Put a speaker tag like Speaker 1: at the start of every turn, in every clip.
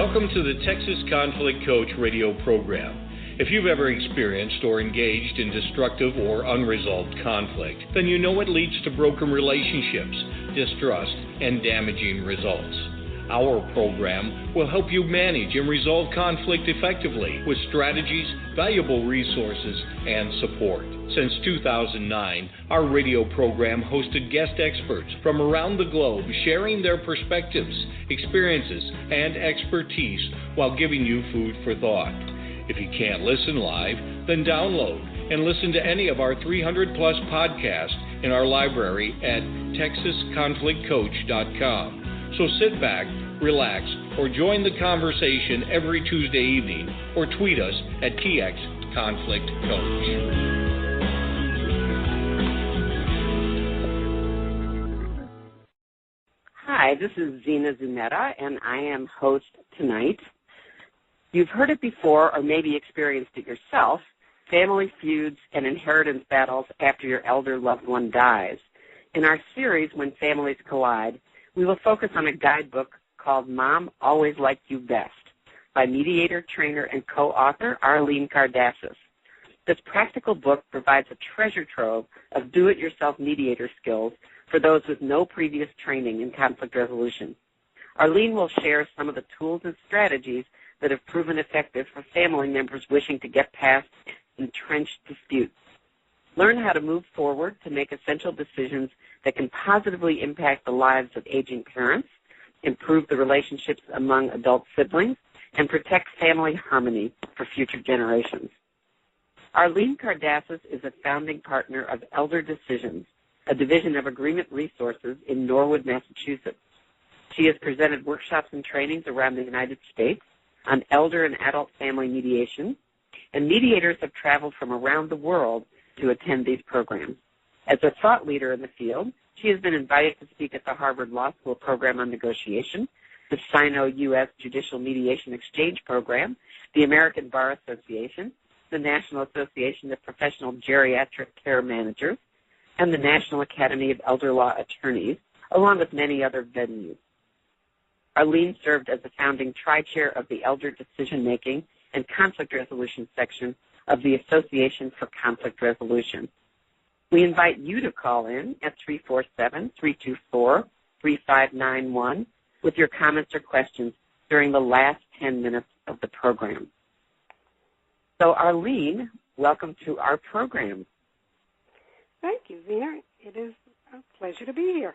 Speaker 1: Welcome to the Texas Conflict Coach radio program. If you've ever experienced or engaged in destructive or unresolved conflict, then you know it leads to broken relationships, distrust, and damaging results. Our program will help you manage and resolve conflict effectively with strategies, valuable resources, and support. Since 2009, our radio program hosted guest experts from around the globe sharing their perspectives, experiences, and expertise while giving you food for thought. If you can't listen live, then download and listen to any of our 300-plus podcasts in our library at texasconflictcoach.com. So sit back, relax, or join the conversation every Tuesday evening, or tweet us at TXConflictCoach.
Speaker 2: Hi, this is Zena Zunetta, and I am host tonight. You've heard it before or maybe experienced it yourself, family feuds and inheritance battles after your elder loved one dies. In our series, When Families Collide, we will focus on a guidebook called Mom Always Liked You Best by mediator, trainer, and co-author Arline Kardasis. This practical book provides a treasure trove of do-it-yourself mediator skills for those with no previous training in conflict resolution. Arline will share some of the tools and strategies that have proven effective for family members wishing to get past entrenched disputes. Learn how to move forward to make essential decisions that can positively impact the lives of aging parents, improve the relationships among adult siblings, and protect family harmony for future generations. Arline Kardasis is a founding partner of Elder Decisions, a division of Agreement Resources in Norwood, Massachusetts. She has presented workshops and trainings around the United States on elder and adult family mediation, and mediators have traveled from around the world to attend these programs. As a thought leader in the field, she has been invited to speak at the Harvard Law School Program on Negotiation, the Sino-U.S. Judicial Mediation Exchange Program, the American Bar Association, the National Association of Professional Geriatric Care Managers, and the National Academy of Elder Law Attorneys, along with many other venues. Arline served as the founding tri-chair of the Elder Decision-Making and Conflict Resolution section of the Association for Conflict Resolution. We invite you to call in at 347-324-3591 with your comments or questions during the last 10 minutes of the program. So, Arline, welcome to our program.
Speaker 3: Thank you, Zena. It is a pleasure to be here.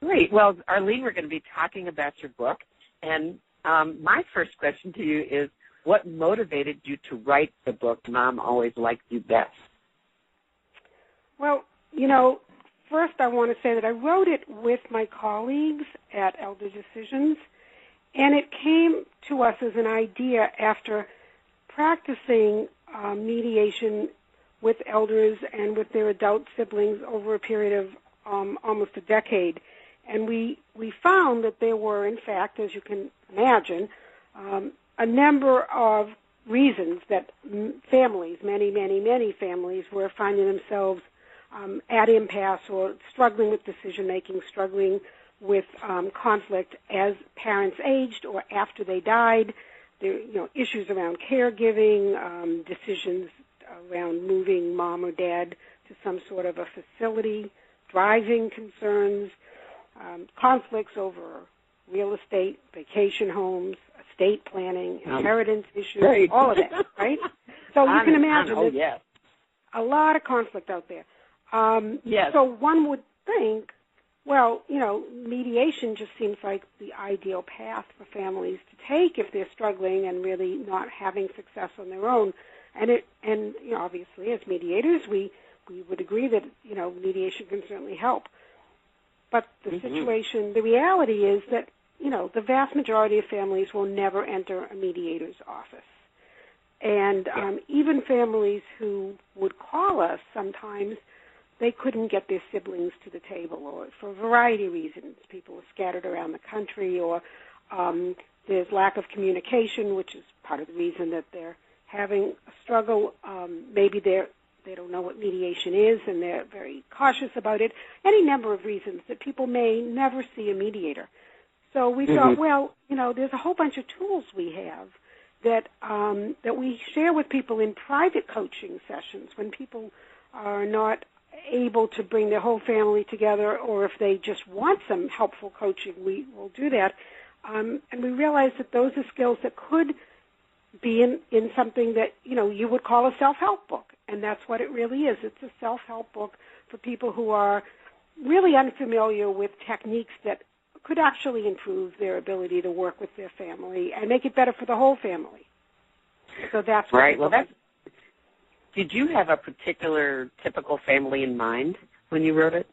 Speaker 2: Great. Well, Arline, we're going to be talking about your book, and my first question to you is, what motivated you to write the book, Mom Always Liked You Best?
Speaker 3: Well, first I want to say that I wrote it with my colleagues at Elder Decisions, and it came to us as an idea after practicing mediation with elders and with their adult siblings over a period of almost a decade. And we found that there were, in fact, as you can imagine, a number of reasons that families, many families, were finding themselves at impasse or struggling with decision-making, struggling with conflict as parents aged or after they died. There, issues around caregiving, decisions around moving mom or dad to some sort of a facility, driving concerns, conflicts over real estate, vacation homes, estate planning, inheritance issues, all of that, right? So you can imagine there's a lot of conflict out there.
Speaker 2: Yes.
Speaker 3: So one would think, well, mediation just seems like the ideal path for families to take if they're struggling and really not having success on their own. And obviously, as mediators, we would agree that mediation can certainly help. But the situation, the reality is that the vast majority of families will never enter a mediator's office. And even families who would call us sometimes, they couldn't get their siblings to the table, or for a variety of reasons. People are scattered around the country, or there's lack of communication, which is part of the reason that they're having a struggle. Maybe they don't know what mediation is, and they're very cautious about it. Any number of reasons that people may never see a mediator. So we thought, well, there's a whole bunch of tools we have that we share with people in private coaching sessions when people are not able to bring their whole family together, or if they just want some helpful coaching, we will do that. And we realized that those are skills that could be in something that, you would call a self-help book. And that's what it really is. It's a self-help book for people who are really unfamiliar with techniques that could actually improve their ability to work with their family and make it better for the whole family. So that's
Speaker 2: right. Well, did you have a particular typical family in mind when you wrote it?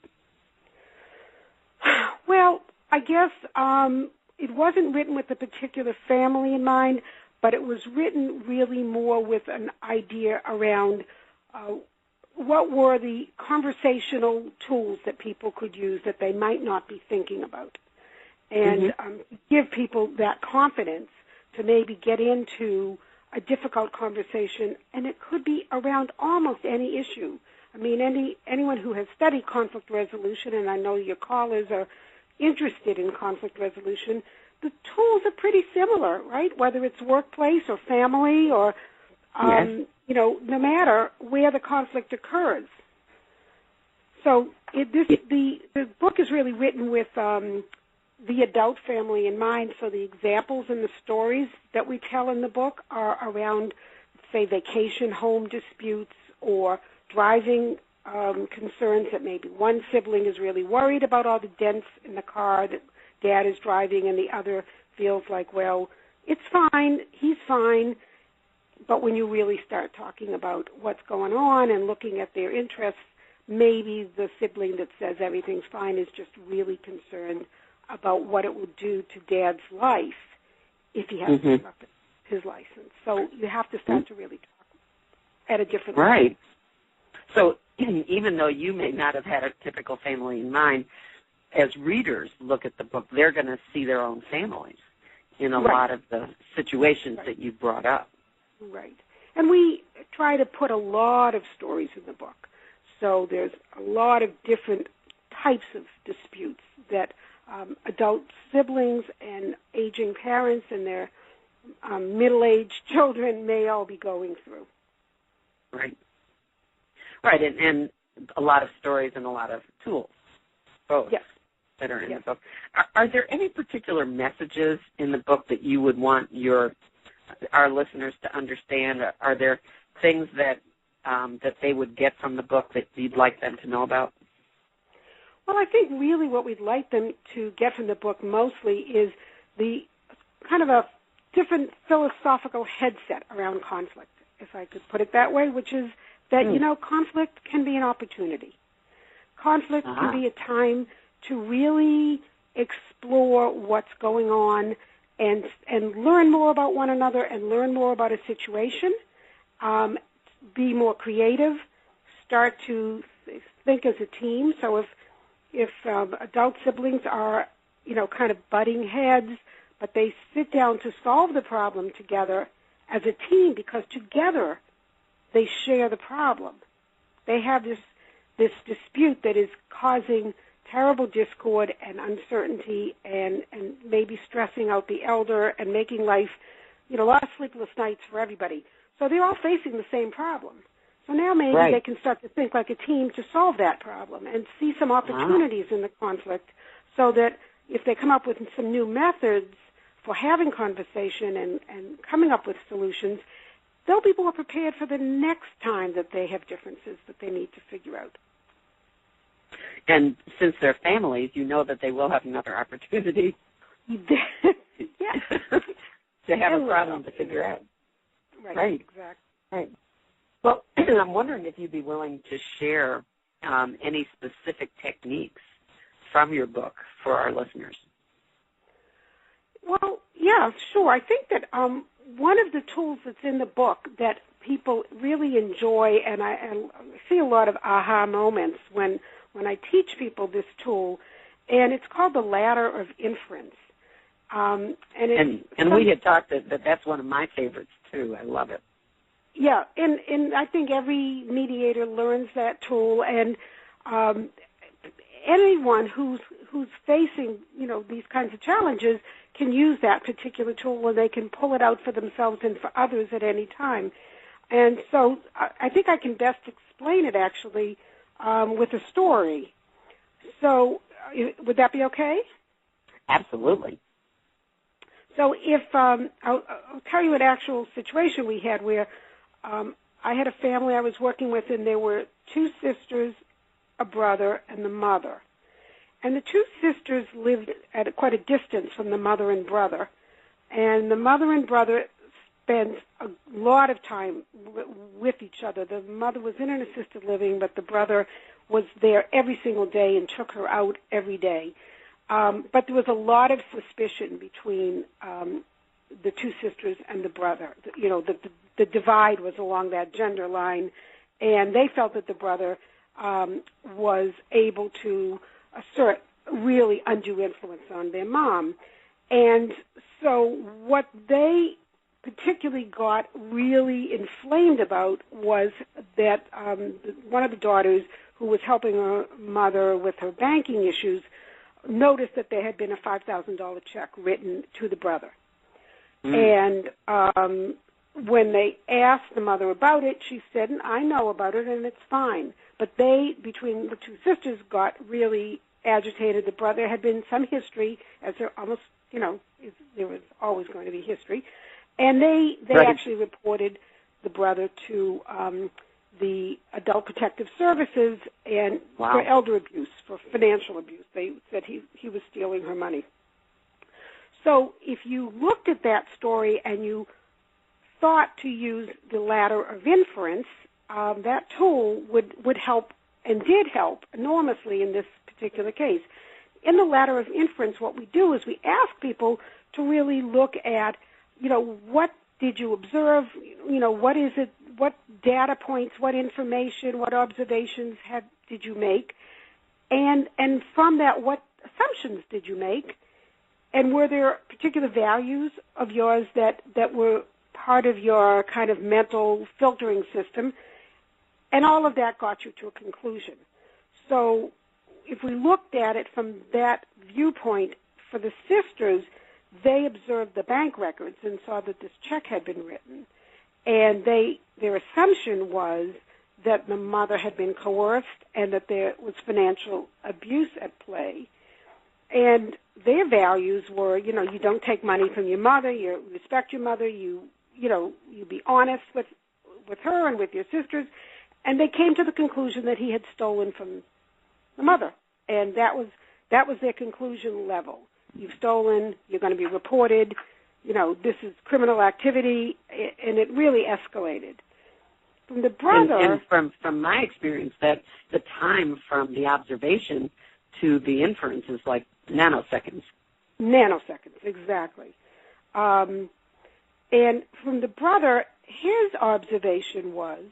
Speaker 3: Well, I guess it wasn't written with a particular family in mind, but it was written really more with an idea around what were the conversational tools that people could use that they might not be thinking about, and give people that confidence to maybe get into a difficult conversation, and it could be around almost any issue. I mean, anyone who has studied conflict resolution, and I know your callers are interested in conflict resolution, the tools are pretty similar, right? Whether it's workplace or family or, no matter where the conflict occurs. So the book is really written with the adult family in mind, so the examples and the stories that we tell in the book are around, say, vacation home disputes or driving concerns that maybe one sibling is really worried about all the dents in the car that Dad is driving, and the other feels like, well, it's fine, he's fine. But when you really start talking about what's going on and looking at their interests, maybe the sibling that says everything's fine is just really concerned about what it will do to Dad's life if he has to give up his license. So you have to start to really talk at a different level.
Speaker 2: Right. So even though you may not have had a typical family in mind, as readers look at the book, they're going to see their own families in a lot of the situations that you brought up.
Speaker 3: Right. And we try to put a lot of stories in the book. So there's a lot of different types of disputes that adult siblings and aging parents and their middle-aged children may all be going through.
Speaker 2: Right. Right, and a lot of stories and a lot of tools, both, that are in the book. Are there any particular messages in the book that you would want our listeners to understand? Are there things that they would get from the book that you'd like them to know about?
Speaker 3: Well, I think really what we'd like them to get from the book mostly is the kind of a different philosophical headset around conflict, if I could put it that way, which is that, conflict can be an opportunity. Conflict can be a time to really explore what's going on and learn more about one another and learn more about a situation, be more creative, start to think as a team. So if adult siblings are, kind of butting heads, but they sit down to solve the problem together as a team because together they share the problem. They have this dispute that is causing terrible discord and uncertainty and maybe stressing out the elder and making life, a lot of sleepless nights for everybody. So they're all facing the same problem. So now maybe they can start to think like a team to solve that problem and see some opportunities in the conflict so that if they come up with some new methods for having conversation and coming up with solutions, they'll be more prepared for the next time that they have differences that they need to figure out.
Speaker 2: And since they're families, you know that they will have another opportunity to have a problem to figure out. Right. Exactly. Right. Well, I'm wondering if you'd be willing to share any specific techniques from your book for our listeners.
Speaker 3: Well, yeah, sure. I think that one of the tools that's in the book that people really enjoy, and I see a lot of aha moments when I teach people this tool, and it's called the ladder of inference. And
Speaker 2: we had talked that that's one of my favorites, too. I love it.
Speaker 3: Yeah, and I think every mediator learns that tool, and anyone who's facing, these kinds of challenges can use that particular tool, and they can pull it out for themselves and for others at any time. And so I think I can best explain it, actually, with a story. So would that be okay?
Speaker 2: Absolutely.
Speaker 3: So if I'll tell you an actual situation we had where I had a family I was working with, and there were two sisters, a brother, and the mother. And the two sisters lived at quite a distance from the mother and brother. And the mother and brother spent a lot of time with each other. The mother was in an assisted living, but the brother was there every single day and took her out every day. But there was a lot of suspicion between the two sisters and the brother. The divide was along that gender line, and they felt that the brother was able to assert really undue influence on their mom. And so what they particularly got really inflamed about was that one of the daughters, who was helping her mother with her banking issues, noticed that there had been a $5,000 check written to the brother. And when they asked the mother about it, she said, I know about it and it's fine. But they, between the two sisters, got really agitated. The brother had been some history, as there almost, there was always going to be history. And they
Speaker 2: right.
Speaker 3: actually reported the brother to the Adult Protective Services and
Speaker 2: wow.
Speaker 3: for elder abuse, for financial abuse. They said he was stealing her money. So if you looked at that story and you thought to use the ladder of inference, that tool would help and did help enormously in this particular case. In the ladder of inference, what we do is we ask people to really look at, what did you observe? What is it? What data points? What information? What observations did you make? And from that, what assumptions did you make? And were there particular values of yours that were part of your kind of mental filtering system? And all of that got you to a conclusion. So if we looked at it from that viewpoint, for the sisters, they observed the bank records and saw that this check had been written. And their assumption was that the mother had been coerced and that there was financial abuse at play. And their values were, you don't take money from your mother, you respect your mother, you be honest with her and with your sisters. And they came to the conclusion that he had stolen from the mother. And that was their conclusion level. You've stolen, you're going to be reported, this is criminal activity, and it really escalated. From the brother...
Speaker 2: And from my experience, that the time from the observation to the inference is like nanoseconds.
Speaker 3: Nanoseconds, exactly. And from the brother, his observation was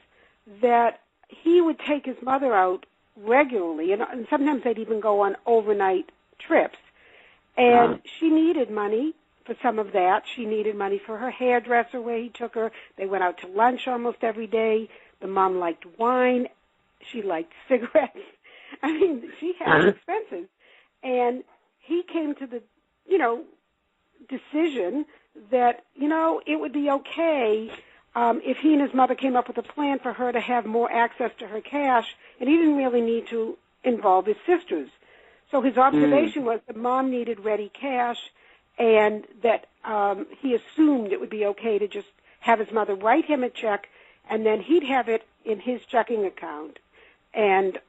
Speaker 3: that he would take his mother out regularly, and sometimes they'd even go on overnight trips. And she needed money for some of that. She needed money for her hairdresser where he took her. They went out to lunch almost every day. The mom liked wine. She liked cigarettes. I mean, she had expenses. And he came to the, decision that, it would be okay if he and his mother came up with a plan for her to have more access to her cash, and he didn't really need to involve his sisters. So his observation was that mom needed ready cash, and that he assumed it would be okay to just have his mother write him a check, and then he'd have it in his checking account, and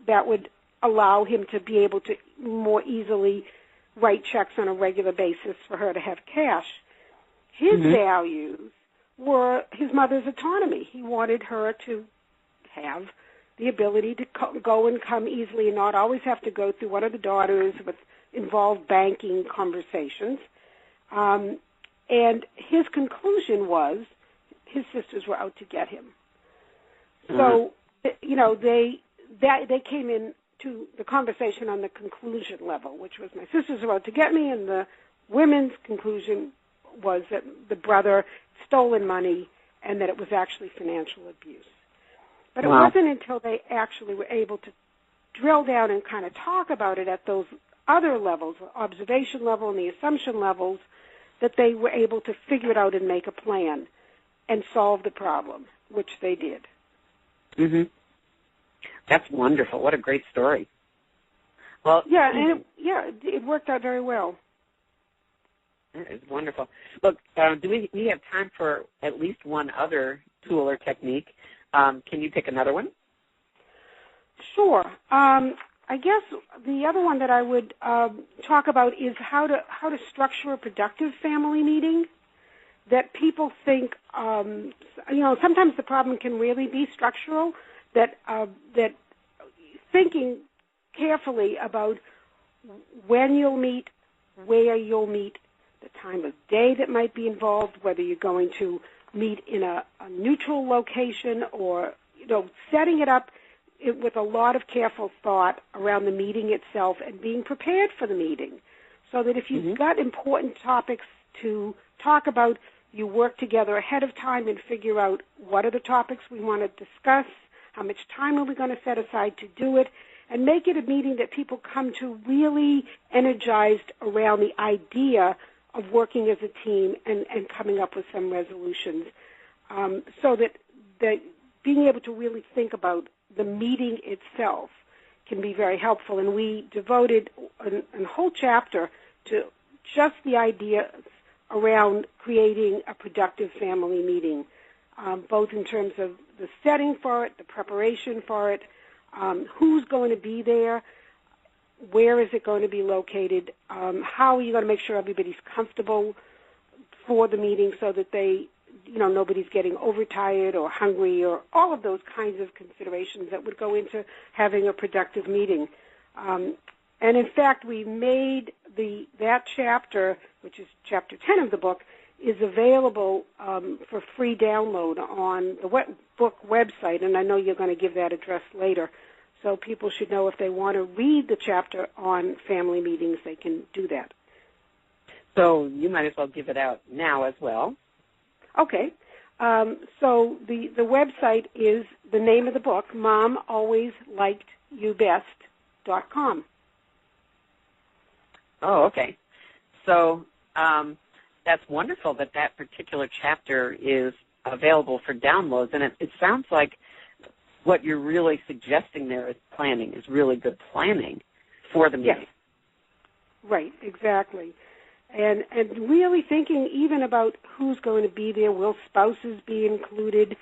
Speaker 3: that would allow him to be able to more easily write checks on a regular basis for her to have cash. His values were his mother's autonomy. He wanted her to have the ability to go and come easily and not always have to go through one of the daughters with involved banking conversations. And his conclusion was his sisters were out to get him. So, they came in to the conversation on the conclusion level, which was my sisters are out to get me, and the women's conclusion was that the brother stolen money and that it was actually financial abuse. But it wasn't until they actually were able to drill down and kind of talk about it at those other levels, the observation level and the assumption levels, that they were able to figure it out and make a plan and solve the problem, which they did.
Speaker 2: Mm-hmm. That's wonderful. What a great story. Well,
Speaker 3: yeah, and it worked out very well.
Speaker 2: It's wonderful. Look, we have time for at least one other tool or technique? Can you pick another one?
Speaker 3: Sure. I guess the other one that I would talk about is how to structure a productive family meeting. That people think, sometimes the problem can really be structural. That thinking carefully about when you'll meet, where you'll meet, the time of day that might be involved, whether you're going to meet in a neutral location or, setting it up with a lot of careful thought around the meeting itself and being prepared for the meeting, so that if you've got important topics to talk about, you work together ahead of time and figure out what are the topics we want to discuss, how much time are we going to set aside to do it, and make it a meeting that people come to really energized around the idea of working as a team and coming up with some resolutions, so that being able to really think about the meeting itself can be very helpful. And we devoted a whole chapter to just the ideas around creating a productive family meeting, both in terms of the setting for it, the preparation for it, who's going to be there, where is it going to be located, how are you going to make sure everybody's comfortable for the meeting so that nobody's getting overtired or hungry, or all of those kinds of considerations that would go into having a productive meeting. And in fact, we made that chapter, which is chapter 10 of the book, is available for free download on the book website, and I know you're going to give that address later. So people should know if they want to read the chapter on family meetings, they can do that.
Speaker 2: So you might as well give it out now as well.
Speaker 3: Okay. So the website is the name of the book, MomAlwaysLikedYouBest.com.
Speaker 2: Oh, okay. So that's wonderful that particular chapter is available for downloads, and it sounds like what you're really suggesting there is planning, is really good planning for the meeting.
Speaker 3: Yes. Right, exactly. And really thinking even about who's going to be there. Will spouses be included?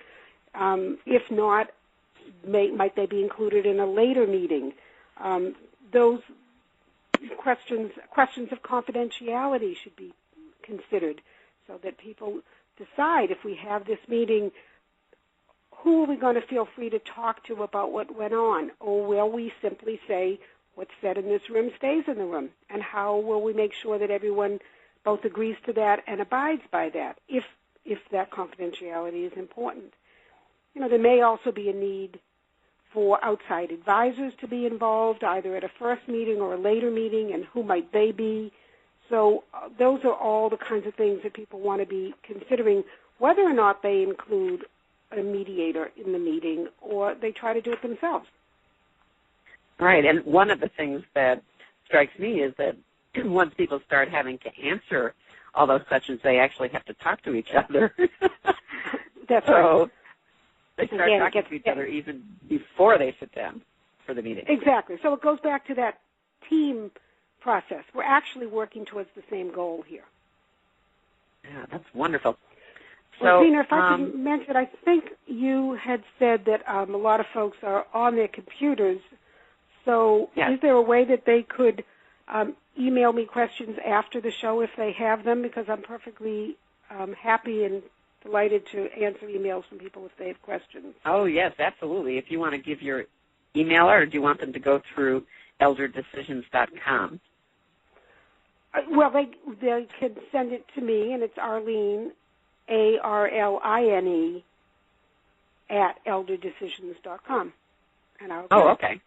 Speaker 3: If not, might they be included in a later meeting? Those questions of confidentiality should be considered, so that people decide, if we have this meeting, who are we going to feel free to talk to about what went on? Or will we simply say, what's said in this room stays in the room? And how will we make sure that everyone both agrees to that and abides by that, if that confidentiality is important? There may also be a need for outside advisors to be involved, either at a first meeting or a later meeting, and who might they be? So those are all the kinds of things that people want to be considering, whether or not they include a mediator in the meeting or they try to do it themselves.
Speaker 2: Right, and one of the things that strikes me is that once people start having to answer all those questions, they actually have to talk to each other.
Speaker 3: That's right.
Speaker 2: They start talking to each other even before they sit down for the meeting.
Speaker 3: Exactly. So it goes back to that team process. We're actually working towards the same goal here.
Speaker 2: Yeah, that's wonderful.
Speaker 3: Well, Zena, if I could mention, I think you had said that a lot of folks are on their computers. So
Speaker 2: yes.
Speaker 3: Is there a way that they could email me questions after the show if they have them? Because I'm perfectly happy and delighted to answer emails from people if they have questions.
Speaker 2: Oh, yes, absolutely. If you want to give your email, or do you want them to go through elderdecisions.com?
Speaker 3: Well, they can send it to me, and it's Arline, ARLINE, @elderdecisions.com. And I'll
Speaker 2: okay.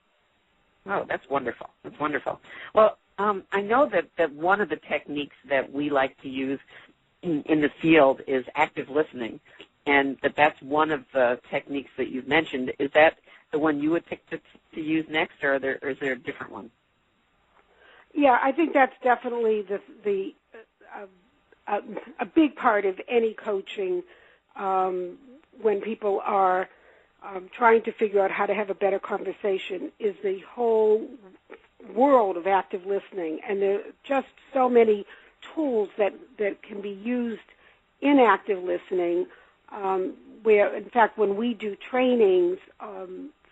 Speaker 2: Oh, that's wonderful. That's wonderful. Well, I know that one of the techniques that we like to use in the field is active listening. and that's one of the techniques that you've mentioned. Is that the one you would pick to use next, or is there a different one?
Speaker 3: Yeah, I think that's definitely a big part of any coaching when people are trying to figure out how to have a better conversation is the whole world of active listening. And there are just so many tools that can be used in active listening where, in fact, when we do trainings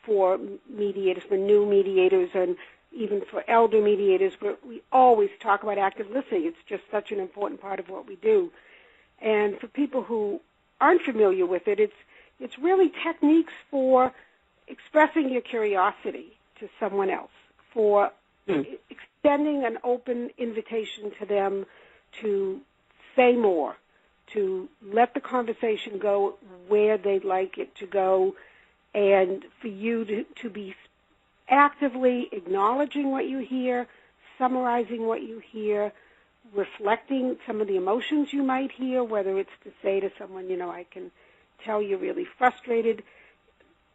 Speaker 3: for mediators, for new mediators, and even for elder mediators, we always talk about active listening. It's just such an important part of what we do. And for people who aren't familiar with it, it's really techniques for expressing your curiosity to someone else, for extending an open invitation to them to say more, to let the conversation go where they'd like it to go, and for you to be actively acknowledging what you hear, summarizing what you hear, reflecting some of the emotions you might hear, whether it's to say to someone, I can tell you're really frustrated.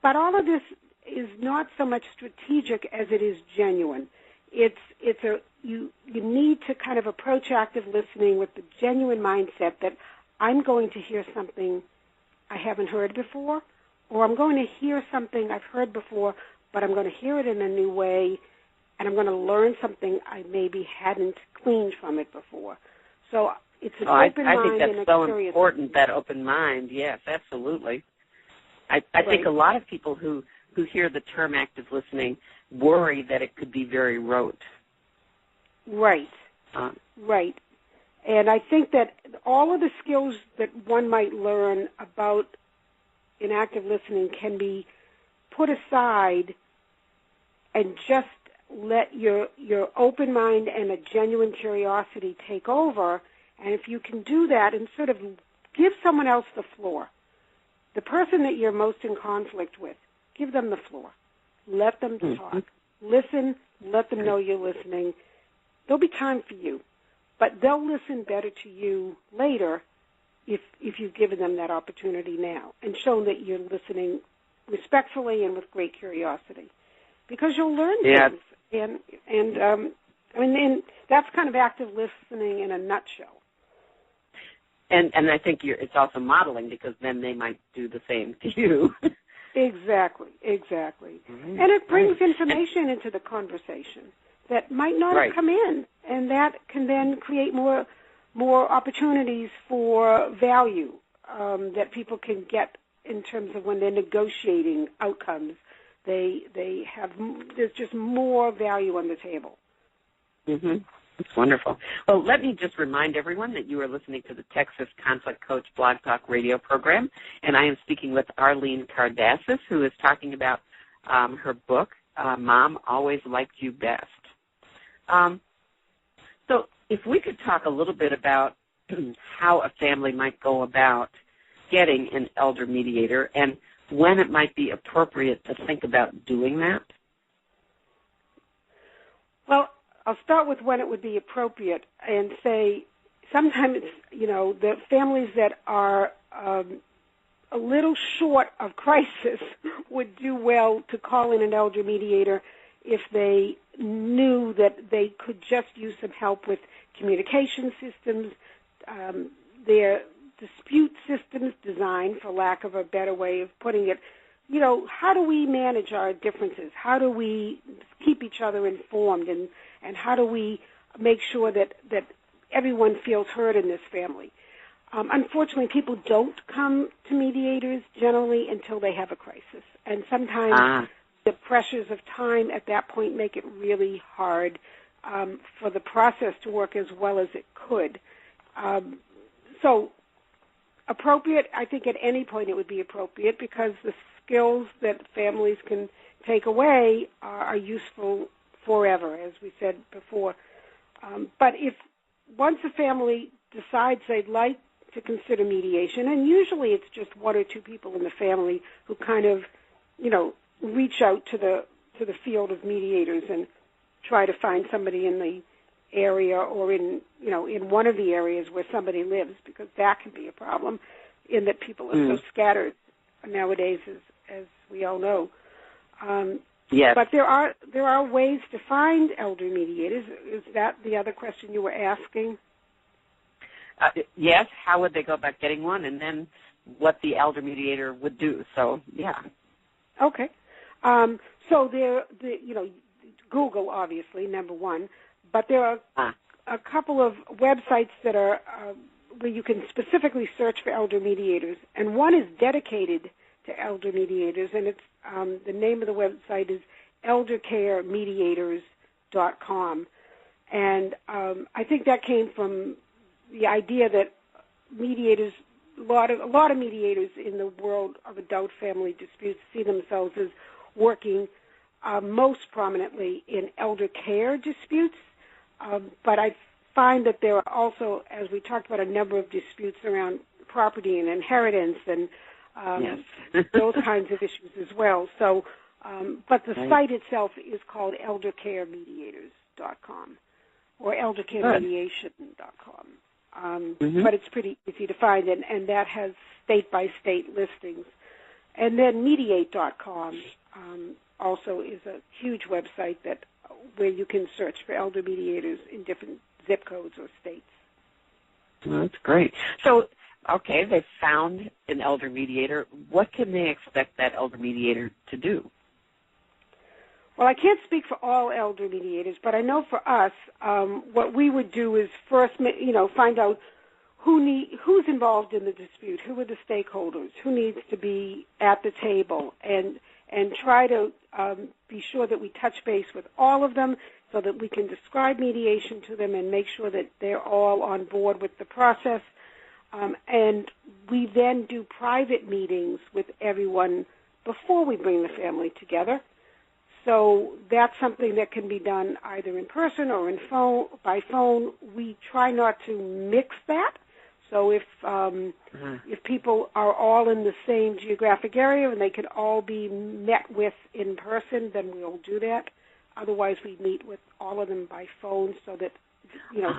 Speaker 3: But all of this is not so much strategic as it is genuine. You need to kind of approach active listening with the genuine mindset that I'm going to hear something I haven't heard before, or I'm going to hear something I've heard before, but I'm going to hear it in a new way, and I'm going to learn something I maybe hadn't gleaned from it before. So it's an open mind and a curious.
Speaker 2: I think that's so important, that open mind. Yes, absolutely. I think a lot of people who hear the term active listening worry that it could be very rote.
Speaker 3: Right. Right. And I think that all of the skills that one might learn about in active listening can be put aside and just let your open mind and a genuine curiosity take over. And if you can do that and sort of give someone else the floor, the person that you're most in conflict with, give them the floor. Let them talk. Listen. Let them know you're listening. There'll be time for you, but they'll listen better to you later if you've given them that opportunity now and shown that you're listening respectfully and with great curiosity, because you'll learn things. And that's kind of active listening in a nutshell.
Speaker 2: And I think it's also modeling, because then they might do the same to you.
Speaker 3: Exactly. Mm-hmm. And it brings information into the conversation that might not have come in, and that can then create more opportunities for value that people can get in terms of when they're negotiating outcomes. There's just more value on the table.
Speaker 2: Mm-hmm. That's wonderful. Well, let me just remind everyone that you are listening to the Texas Conflict Coach Blog Talk radio program, and I am speaking with Arline Kardasis, who is talking about her book, Mom Always Liked You Best. So if we could talk a little bit about how a family might go about getting an elder mediator and when it might be appropriate to think about doing that.
Speaker 3: Well, I'll start with when it would be appropriate and say sometimes, the families that are a little short of crisis would do well to call in an elder mediator if they knew that they could just use some help with communication systems, their dispute systems design, for lack of a better way of putting it. How do we manage our differences? How do we keep each other informed? And how do we make sure that everyone feels heard in this family? Unfortunately, people don't come to mediators generally until they have a crisis. And sometimes the pressures of time at that point make it really hard for the process to work as well as it could. So appropriate, I think at any point it would be appropriate, because the skills that families can take away are useful forever, as we said before. But if once a family decides they'd like to consider mediation, and usually it's just one or two people in the family who kind of, reach out to the field of mediators and try to find somebody in the area or in one of the areas where somebody lives, because that can be a problem. in that people are so scattered nowadays, as we all know.
Speaker 2: Yes.
Speaker 3: But there are ways to find elder mediators. Is that the other question you were asking?
Speaker 2: Yes. How would they go about getting one, and then what the elder mediator would do? So, yeah.
Speaker 3: Okay. So Google, obviously, number one, but there are a couple of websites that are where you can specifically search for elder mediators, and one is dedicated to elder mediators, and it's the name of the website is eldercaremediators.com, and I think that came from the idea that mediators, a lot of mediators in the world of adult family disputes see themselves as working most prominently in elder care disputes, but I find that there are also, as we talked about, a number of disputes around property and inheritance and those kinds of issues as well. So, but the site itself is called eldercaremediators.com or eldercaremediation.com. But it's pretty easy to find, and that has state-by-state listings. And then mediate.com also is a huge website where you can search for elder mediators in different zip codes or states.
Speaker 2: Well, that's great. So, okay, they've found an elder mediator. What can they expect that elder mediator to do?
Speaker 3: Well, I can't speak for all elder mediators, but I know for us, what we would do is first, find out who's involved in the dispute, who are the stakeholders, who needs to be at the table, and try to be sure that we touch base with all of them so that we can describe mediation to them and make sure that they're all on board with the process. And we then do private meetings with everyone before we bring the family together. So that's something that can be done either in person or by phone. We try not to mix that. So if people are all in the same geographic area and they can all be met with in person, then we'll do that. Otherwise, we meet with all of them by phone so that,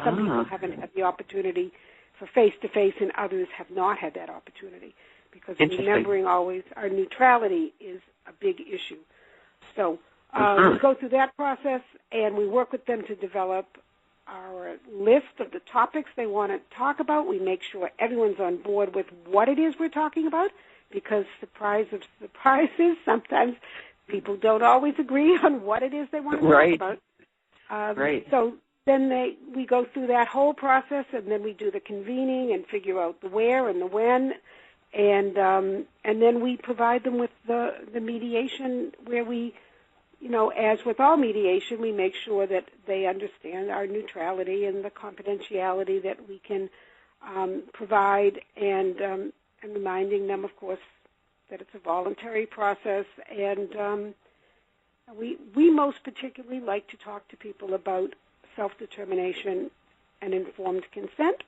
Speaker 3: some people haven't had the opportunity for face-to-face and others have not had that opportunity, because remembering always our neutrality is a big issue. So we go through that process, and we work with them to develop our list of the topics they want to talk about. We make sure everyone's on board with what it is we're talking about, because surprise of surprises, sometimes people don't always agree on what it is they want to talk about. So then we go through that whole process, and then we do the convening and figure out the where and the when, and then we provide them with the mediation where we, as with all mediation, we make sure that they understand our neutrality and the confidentiality that we can provide, and reminding them, of course, that it's a voluntary process. And we most particularly like to talk to people about self-determination and informed consent,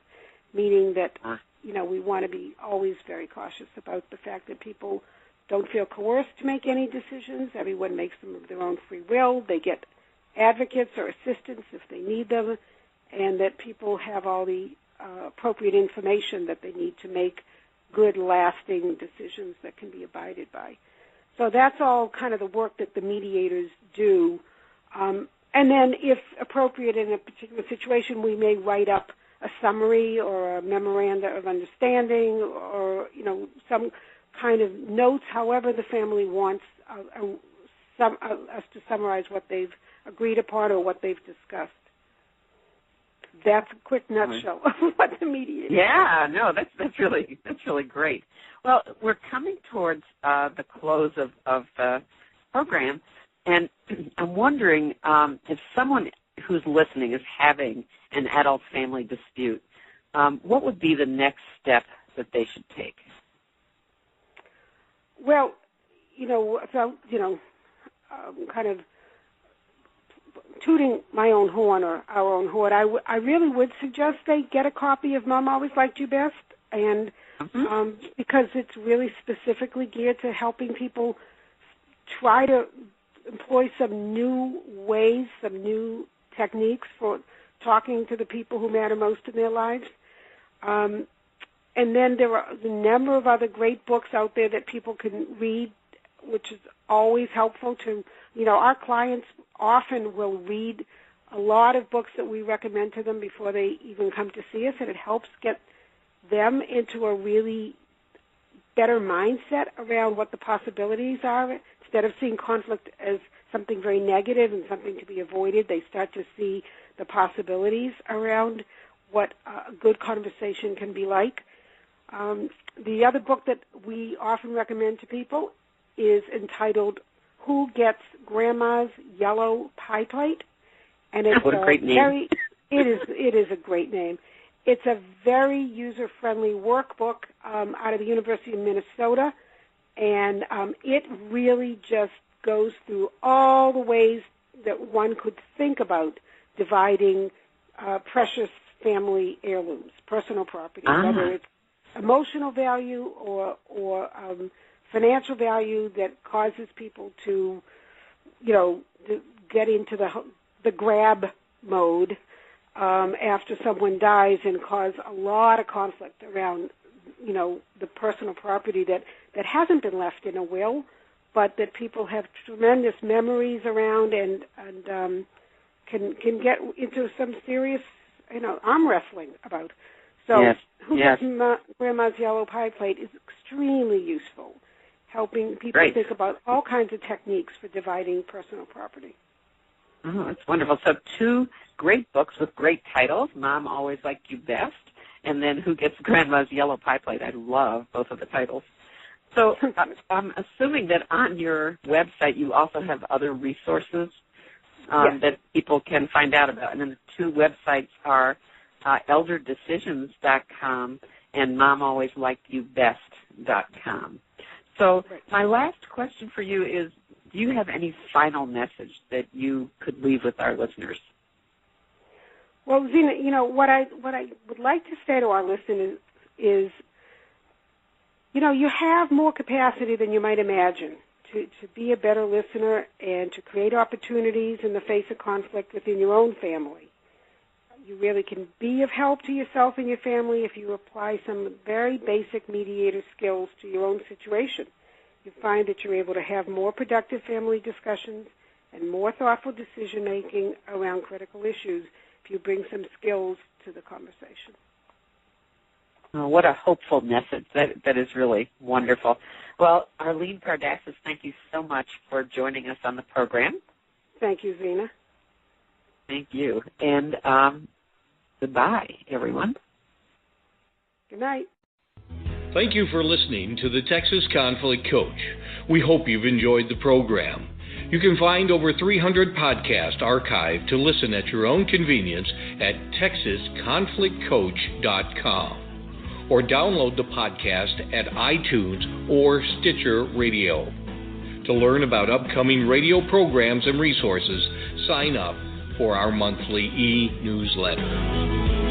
Speaker 3: meaning that, we want to be always very cautious about the fact that people don't feel coerced to make any decisions. Everyone makes them of their own free will. They get advocates or assistance if they need them, and that people have all the appropriate information that they need to make good, lasting decisions that can be abided by. So that's all kind of the work that the mediators do. And then if appropriate in a particular situation, we may write up a summary or a memoranda of understanding or, some kind of notes, however the family wants us to summarize what they've agreed upon or what they've discussed. That's a quick nutshell of what the mediator is.
Speaker 2: Yeah, no, that's really great. Well, we're coming towards the close of the program, and I'm wondering if someone who's listening is having an adult family dispute, what would be the next step that they should take?
Speaker 3: Well, kind of tooting my own horn or our own horn, I really would suggest they get a copy of Mom Always Liked You Best, and because it's really specifically geared to helping people try to employ some new ways, some new techniques for talking to the people who matter most in their lives. And then there are a number of other great books out there that people can read, which is always helpful to, our clients often will read a lot of books that we recommend to them before they even come to see us, and it helps get them into a really better mindset around what the possibilities are. Instead of seeing conflict as something very negative and something to be avoided, they start to see the possibilities around what a good conversation can be like. The other book that we often recommend to people is entitled Who Gets Grandma's Yellow Pie Plate? And it's
Speaker 2: what a great name.
Speaker 3: It is a great name. It's a very user-friendly workbook out of the University of Minnesota, and it really just goes through all the ways that one could think about dividing precious family heirlooms, personal property, whether it's emotional value or financial value that causes people to get into the grab mode after someone dies and cause a lot of conflict around, the personal property that hasn't been left in a will, but that people have tremendous memories around and can get into some serious, arm wrestling about. So Who Gets Grandma's Yellow Pie Plate is extremely useful, helping people think about all kinds of techniques for dividing personal property.
Speaker 2: Oh, that's wonderful. So 2 great books with great titles, Mom Always Liked You Best, and then Who Gets Grandma's Yellow Pie Plate. I love both of the titles. So I'm assuming that on your website you also have other resources that people can find out about. And then the 2 websites are elderdecisions.com and momalwayslikedyoubest.com. So my last question for you is, do you have any final message that you could leave with our listeners?
Speaker 3: Well, Zena, what I would like to say to our listeners is, you have more capacity than you might imagine to be a better listener and to create opportunities in the face of conflict within your own family. You really can be of help to yourself and your family if you apply some very basic mediator skills to your own situation. You find that you're able to have more productive family discussions and more thoughtful decision-making around critical issues if you bring some skills to the conversation.
Speaker 2: Oh, what a hopeful message. That is really wonderful. Well, Arline Kardasis, thank you so much for joining us on the program.
Speaker 3: Thank you, Zena.
Speaker 2: Thank you. And goodbye, everyone.
Speaker 3: Good night.
Speaker 1: Thank you for listening to the Texas Conflict Coach. We hope you've enjoyed the program. You can find over 300 podcasts archived to listen at your own convenience at texasconflictcoach.com or download the podcast at iTunes or Stitcher Radio. To learn about upcoming radio programs and resources, sign up for our monthly e-newsletter.